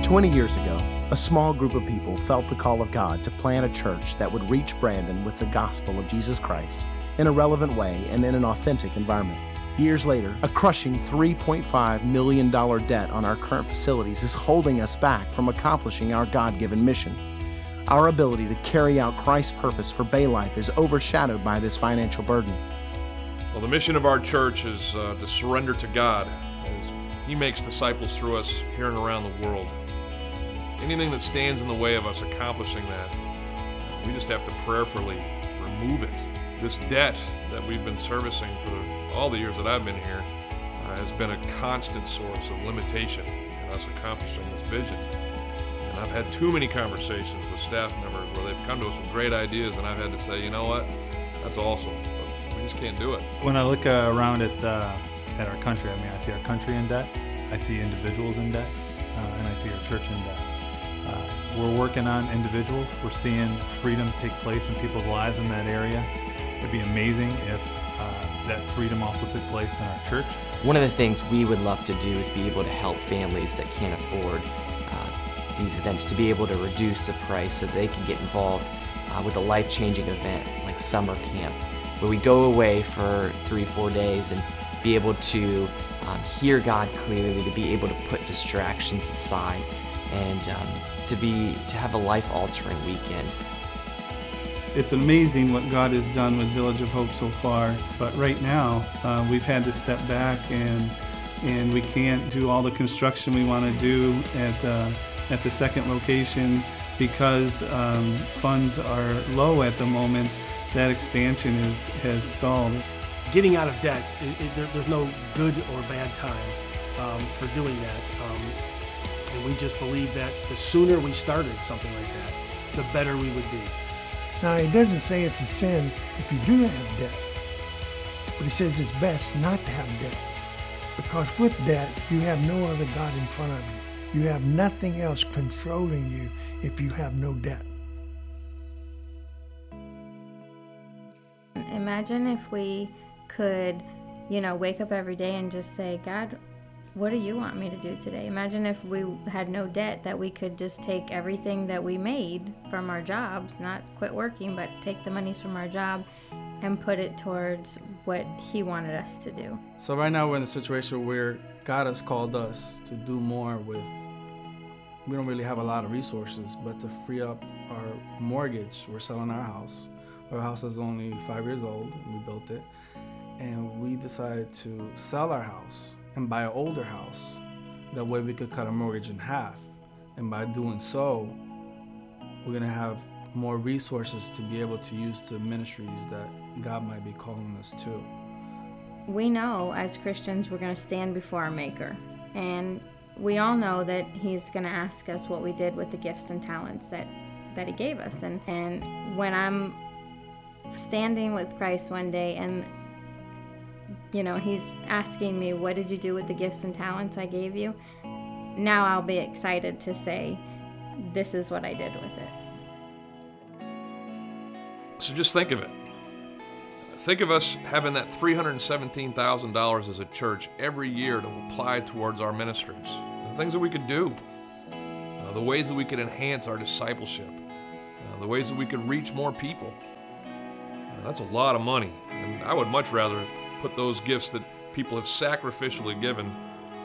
20 years ago, a small group of people felt the call of God to plant a church that would reach Brandon with the gospel of Jesus Christ in a relevant way and in an authentic environment. Years later, a crushing $3.5 million debt on our current facilities is holding us back from accomplishing our God-given mission. Our ability to carry out Christ's purpose for Bay Life is overshadowed by this financial burden. Well, the mission of our church is to surrender to God as He makes disciples through us here and around the world. Anything that stands in the way of us accomplishing that, we just have to prayerfully remove it. This debt that we've been servicing for all the years that I've been here has been a constant source of limitation in us accomplishing this vision. And I've had too many conversations with staff members where they've come to us with great ideas and I've had to say, you know what, that's awesome, but we just can't do it. When I look around at our country, I see our country in debt, I see individuals in debt, and I see our church in debt. We're working on individuals. We're seeing freedom take place in people's lives in that area. It'd be amazing if that freedom also took place in our church. One of the things we would love to do is be able to help families that can't afford these events to be able to reduce the price so they can get involved with a life-changing event like summer camp, where we go away for 3-4 days and be able to hear God clearly, to be able to put distractions aside, and to have a life-altering weekend. It's amazing what God has done with Village of Hope so far, but right now we've had to step back and we can't do all the construction we want to do at the second location because funds are low at the moment. That expansion has stalled. Getting out of debt, there's no good or bad time for doing that. And we just believe that the sooner we started something like that, the better we would be. Now, it doesn't say it's a sin if you do have debt, but it says it's best not to have debt, because with debt, you have no other God in front of you. You have nothing else controlling you if you have no debt. Imagine if we could, wake up every day and just say, God, what do you want me to do today? Imagine if we had no debt, that we could just take everything that we made from our jobs, not quit working, but take the monies from our job and put it towards what He wanted us to do. So right now we're in a situation where God has called us to do more with, we don't really have a lot of resources, but to free up our mortgage. We're selling our house. Our house is only 5 years old, we built it, and we decided to sell our house and buy an older house. That way we could cut our mortgage in half. And by doing so, we're gonna have more resources to be able to use to ministries that God might be calling us to. We know as Christians we're gonna stand before our Maker. And we all know that He's gonna ask us what we did with the gifts and talents that He gave us. And when I'm standing with Christ one day and He's asking me, what did you do with the gifts and talents I gave you? Now I'll be excited to say, this is what I did with it. So just think of it. Think of us having that $317,000 as a church every year to apply towards our ministries. The things that we could do, the ways that we could enhance our discipleship, the ways that we could reach more people. That's a lot of money, and I would much rather put those gifts that people have sacrificially given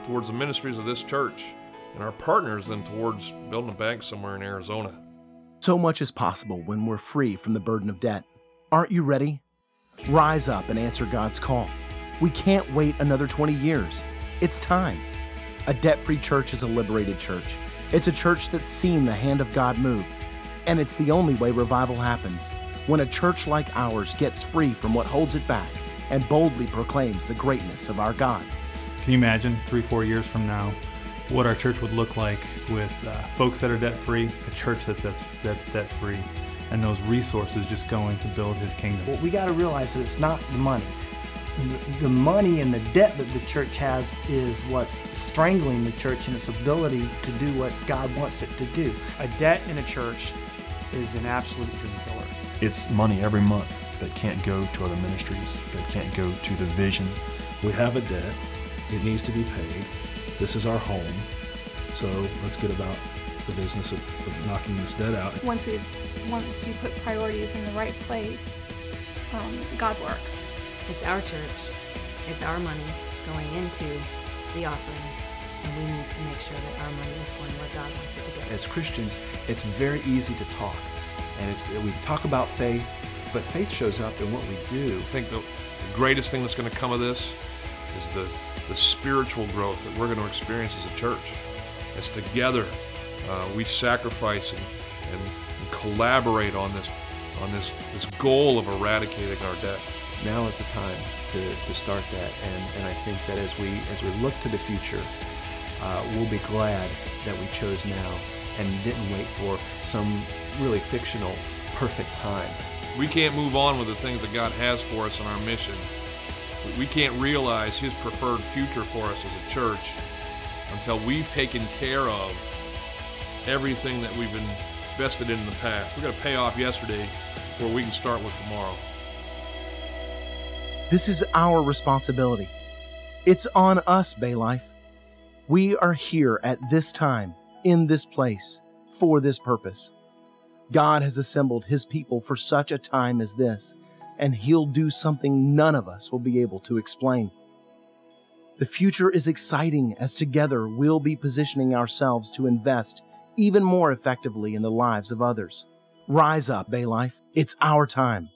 towards the ministries of this church and our partners than towards building a bank somewhere in Arizona. So much is possible when we're free from the burden of debt. Aren't you ready? Rise up and answer God's call. We can't wait another 20 years. It's time. A debt-free church is a liberated church. It's a church that's seen the hand of God move. And it's the only way revival happens, when a church like ours gets free from what holds it back and boldly proclaims the greatness of our God. Can you imagine 3-4 years from now what our church would look like with folks that are debt-free, a church that's debt-free, and those resources just going to build His kingdom? Well, we got to realize that it's not the money. The money and the debt that the church has is what's strangling the church in its ability to do what God wants it to do. A debt in a church is an absolute dream killer. It's money every month that can't go to other ministries, that can't go to the vision. We have a debt. It needs to be paid. This is our home. So let's get about the business of knocking this debt out. Once you put priorities in the right place, God works. It's our church. It's our money going into the offering, and we need to make sure that our money is going where God wants it to go. As Christians, it's very easy to talk, and we talk about faith, but faith shows up in what we do. I think the greatest thing that's going to come of this is the spiritual growth that we're going to experience as a church. As together we sacrifice and collaborate on this goal of eradicating our debt. Now is the time to start that, and I think that as we look to the future, we'll be glad that we chose now and didn't wait for some really fictional perfect time. We can't move on with the things that God has for us in our mission. We can't realize His preferred future for us as a church until we've taken care of everything that we've invested in the past. We've got to pay off yesterday before we can start with tomorrow. This is our responsibility. It's on us, Bay Life. We are here at this time, in this place, for this purpose. God has assembled His people for such a time as this, and He'll do something none of us will be able to explain. The future is exciting as together we'll be positioning ourselves to invest even more effectively in the lives of others. Rise up, Bay Life. It's our time.